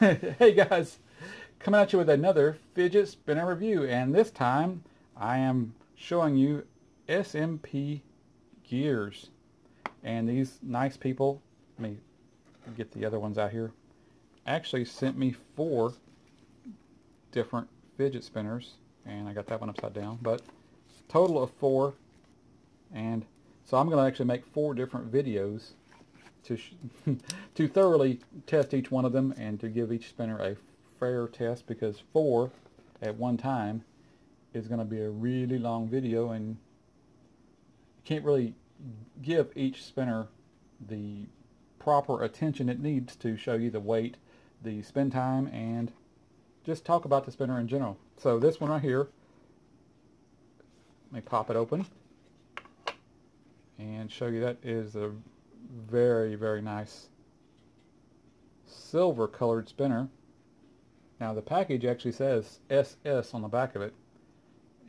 Hey guys, coming at you with another fidget spinner review, and this time I am showing you SNP gears. And these nice people, let me get the other ones out here, actually sent me 4 different fidget spinners, and I got that one upside down, but total of 4. And so I'm going to actually make 4 different videos to to thoroughly test each one of them and to give each spinner a fair test, because 4 at one time is going to be a really long video, and you can't really give each spinner the proper attention it needs to show you the weight, the spin time, and just talk about the spinner in general. So this one right here, let me pop it open and show you. That is a very, very nice silver colored spinner. Now the package actually says SS on the back of it,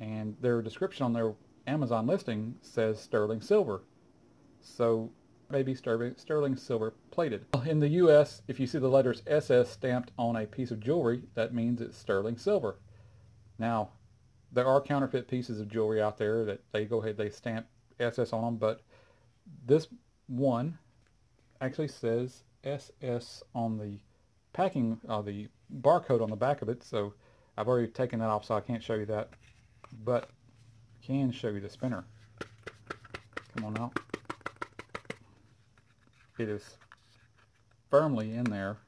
and their description on their Amazon listing says sterling silver, so maybe sterling silver plated. In the US, if you see the letters SS stamped on a piece of jewelry, that means it's sterling silver. Now there are counterfeit pieces of jewelry out there that they stamp SS on them, but this one actually says SS on the packing, the barcode on the back of it. So I've already taken that off, so I can't show you that, but I can show you the spinner. Come on out. It is firmly in there.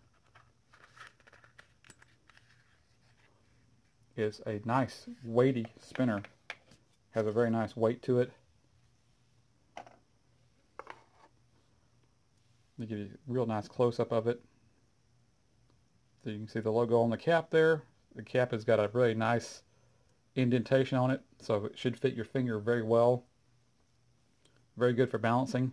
It's a nice weighty spinner, has a very nice weight to it. Let me give you a real nice close-up of it. So you can see the logo on the cap there. The cap has got a really nice indentation on it, so it should fit your finger very well. Very good for balancing.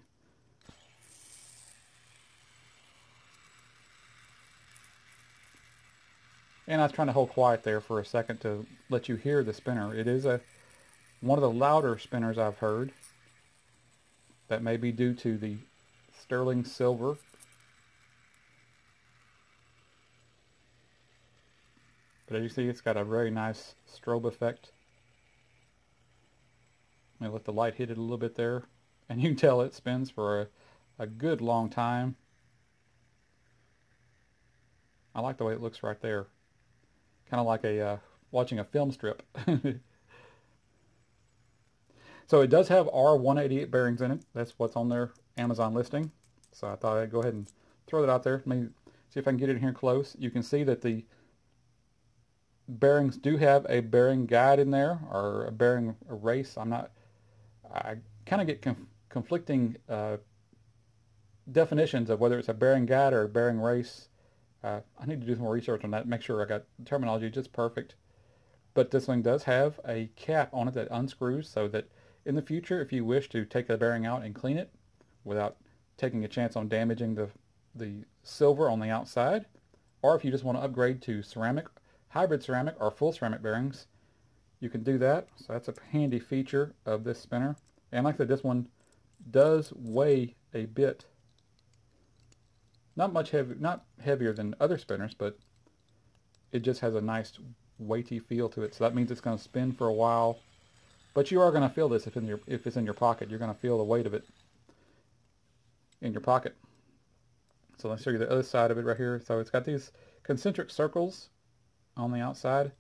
And I was trying to hold quiet there for a second to let you hear the spinner. It is one of the louder spinners I've heard. That may be due to the sterling silver. But as you see, it's got a very nice strobe effect. I'm going to let the light hit it a little bit there, and you can tell it spins for a good long time. I like the way it looks right there. Kind of like watching a film strip. So it does have R188 bearings in it. That's what's on their Amazon listing. So I thought I'd go ahead and throw that out there. Let me see if I can get it in here close. You can see that the bearings do have a bearing guide in there, or a bearing race. I kind of get conflicting definitions of whether it's a bearing guide or a bearing race. I need to do some more research on that, make sure I got the terminology just perfect. But this thing does have a cap on it that unscrews, so that in the future, if you wish to take the bearing out and clean it without taking a chance on damaging the silver on the outside, or if you just want to upgrade to ceramic, hybrid ceramic, or full ceramic bearings, you can do that. So that's a handy feature of this spinner. And like I said, this one does weigh a bit. Not much heavy, not heavier than other spinners, but it just has a nice weighty feel to it. So that means it's going to spin for a while. But you are going to feel this if it's in your pocket. You're going to feel the weight of it in your pocket. So let's show you the other side of it right here. So it's got these concentric circles on the outside.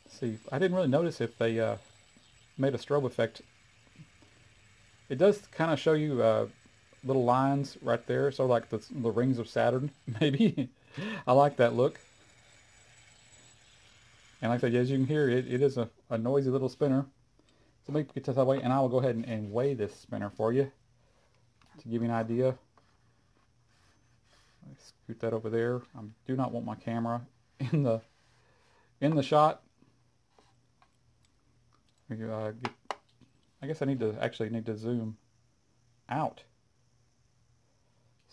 Let's see, I didn't really notice if they made a strobe effect. It does kind of show you little lines right there, so like the rings of Saturn, maybe. I like that look. And like I said, as you can hear, it is a noisy little spinner. So let me get this that way, and I will go ahead and weigh this spinner for you to give you an idea. Let's scoot that over there. I do not want my camera in the shot. I guess I need to zoom out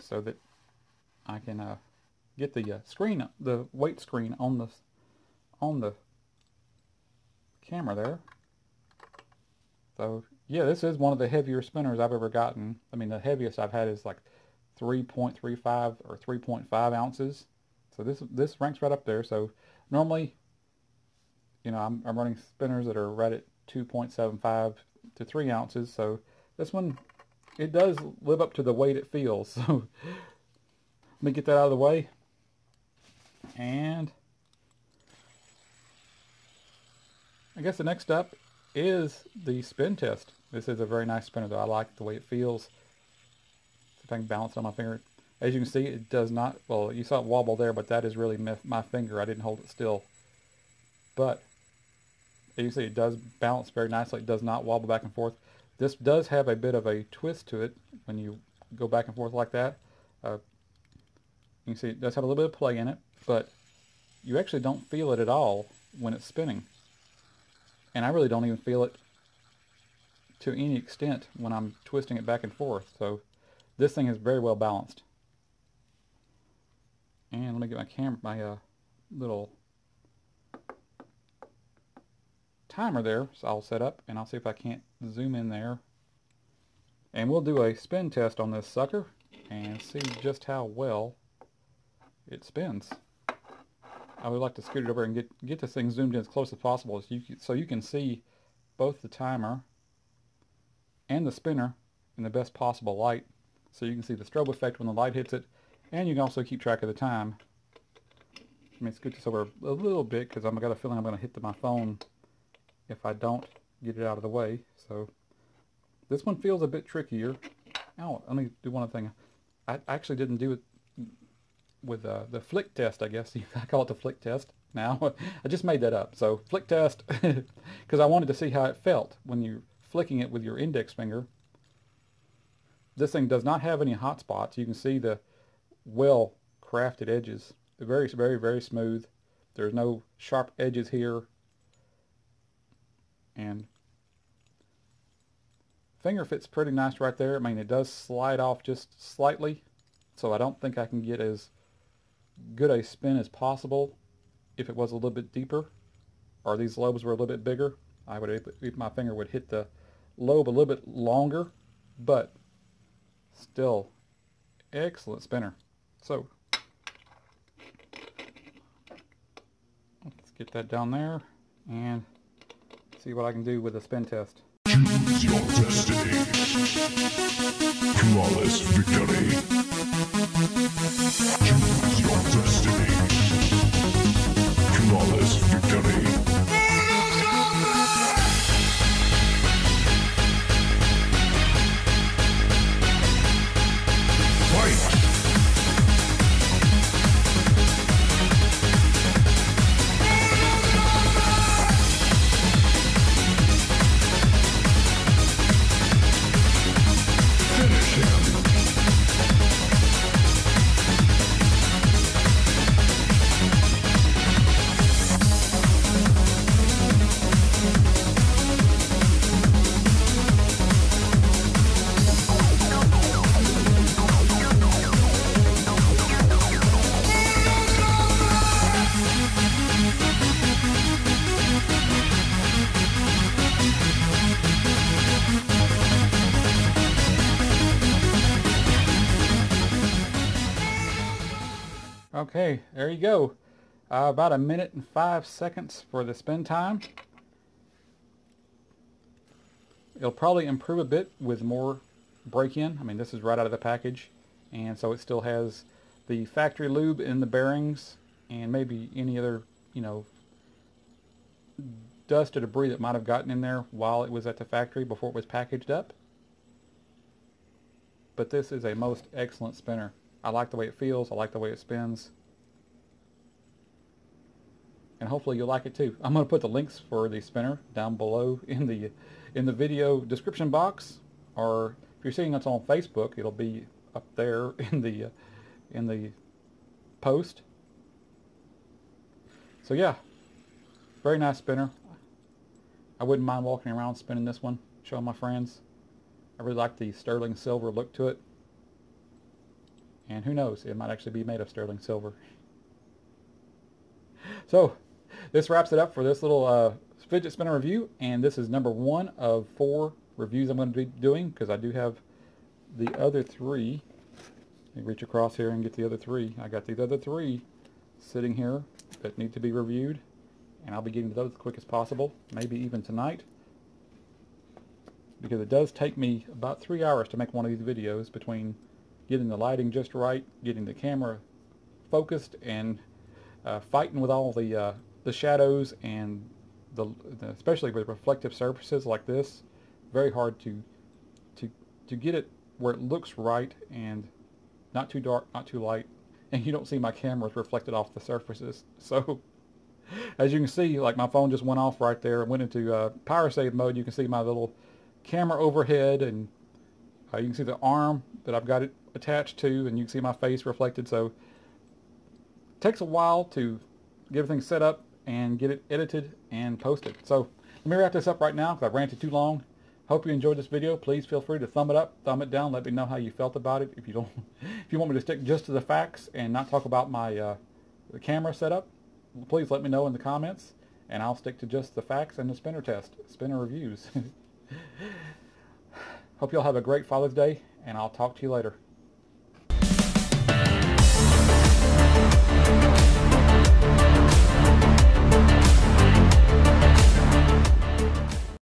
so that I can get the screen, the weight screen on the camera there. So yeah, this is one of the heavier spinners I've ever gotten. I mean, the heaviest I've had is like 3.35 or 3.5 ounces. So this ranks right up there. So normally, you know, I'm running spinners that are right at 2.75 to 3 ounces. So this one, it does live up to the weight it feels. So let me get that out of the way. And I guess the next step is the spin test. This is a very nice spinner though. I like the way it feels. See if I can balance it on my finger. As you can see, it does not, well, you saw it wobble there, but that is really my finger. I didn't hold it still. But as you see, it does balance very nicely. It does not wobble back and forth. This does have a bit of a twist to it when you go back and forth like that. You can see it does have a little bit of play in it, but you actually don't feel it at all when it's spinning. And I really don't even feel it to any extent when I'm twisting it back and forth. So this thing is very well balanced. And let me get my camera, my little timer there. So I'll set up and I'll see if I can't zoom in there. And we'll do a spin test on this sucker and see just how well it spins. I would like to scoot it over and get this thing zoomed in as close as possible so you can see both the timer and the spinner in the best possible light. So you can see the strobe effect when the light hits it, and you can also keep track of the time. Let me scoot this over a little bit because I've got a feeling I'm going to hit my phone if I don't get it out of the way. So this one feels a bit trickier. Oh, let me do one other thing. I actually didn't do it with the flick test, I guess. I call it the flick test now. I just made that up. So flick test, because I wanted to see how it felt when you're flicking it with your index finger. This thing does not have any hot spots. You can see the well crafted edges. They're very, very, very smooth. There's no sharp edges here. And finger fits pretty nice right there. I mean, it does slide off just slightly, so I don't think I can get as good a spin as possible if it was a little bit deeper, or these lobes were a little bit bigger. My finger would hit the lobe a little bit longer, but still excellent spinner. So let's get that down there and see what I can do with the spin test. Choose your destiny. Flawless victory. Choose your destiny. Flawless victory. Fight! Okay, there you go. About 1 minute and 5 seconds for the spin time. It'll probably improve a bit with more break-in. I mean, this is right out of the package, and so it still has the factory lube in the bearings and maybe any other, you know, dust or debris that might have gotten in there while it was at the factory before it was packaged up. But this is a most excellent spinner. I like the way it feels. I like the way it spins. And hopefully you'll like it too. I'm going to put the links for the spinner down below in the video description box, or if you're seeing us on Facebook, it'll be up there in the post. So yeah, very nice spinner. I wouldn't mind walking around spinning this one, showing my friends. I really like the sterling silver look to it. And who knows, it might actually be made of sterling silver. So, this wraps it up for this little fidget spinner review, and this is number 1 of 4 reviews I'm going to be doing, because I do have the other 3. Let me reach across here and get the other 3. I got these other 3 sitting here that need to be reviewed, and I'll be getting to those as quick as possible, maybe even tonight, because it does take me about 3 hours to make one of these videos, between getting the lighting just right, getting the camera focused, and fighting with all the shadows, and especially with reflective surfaces like this. Very hard to get it where it looks right and not too dark, not too light, and you don't see my cameras reflected off the surfaces. So as you can see, like, my phone just went off right there and went into power save mode. You can see my little camera overhead, and you can see the arm that I've got it attached to, and you can see my face reflected. So it takes a while to get everything set up and get it edited and posted. So let me wrap this up right now, because I've ranted too long. Hope you enjoyed this video. Please feel free to thumb it up, thumb it down. Let me know how you felt about it. If you don't, if you want me to stick just to the facts and not talk about my the camera setup, please let me know in the comments, and I'll stick to just the facts and the spinner test, spinner reviews. Hope you all have a great Father's Day, and I'll talk to you later.